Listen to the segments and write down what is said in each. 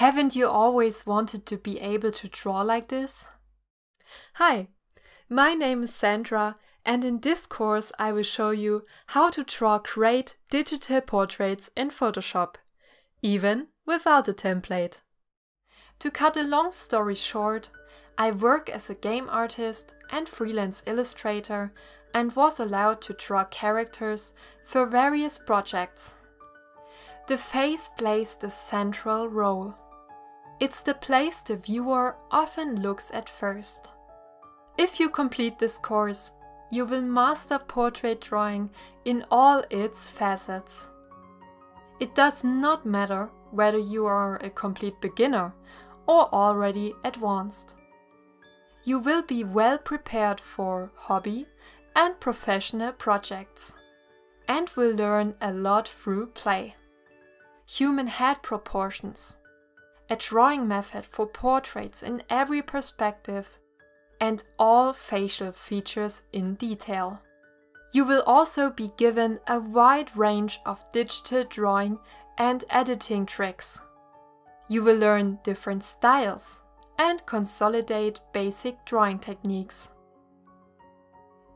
Haven't you always wanted to be able to draw like this? Hi, my name is Sandra, and in this course I will show you how to draw great digital portraits in Photoshop, even without a template. To cut a long story short, I work as a game artist and freelance illustrator and was allowed to draw characters for various projects. The face plays the central role. It's the place the viewer often looks at first. If you complete this course, you will master portrait drawing in all its facets. It does not matter whether you are a complete beginner or already advanced. You will be well prepared for hobby and professional projects, and will learn a lot through play. Human head proportions, a drawing method for portraits in every perspective, and all facial features in detail. You will also be given a wide range of digital drawing and editing tricks. You will learn different styles and consolidate basic drawing techniques.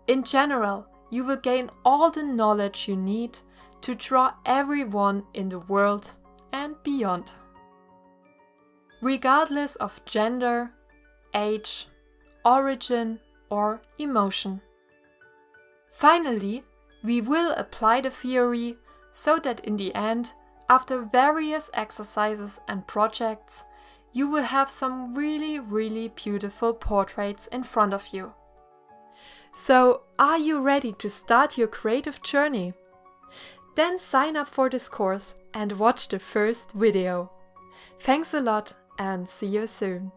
In general, you will gain all the knowledge you need to draw everyone in the world and beyond. Regardless of gender, age, origin or emotion. Finally, we will apply the theory so that in the end, after various exercises and projects, you will have some really beautiful portraits in front of you. So, are you ready to start your creative journey? Then sign up for this course and watch the first video. Thanks a lot and see you soon.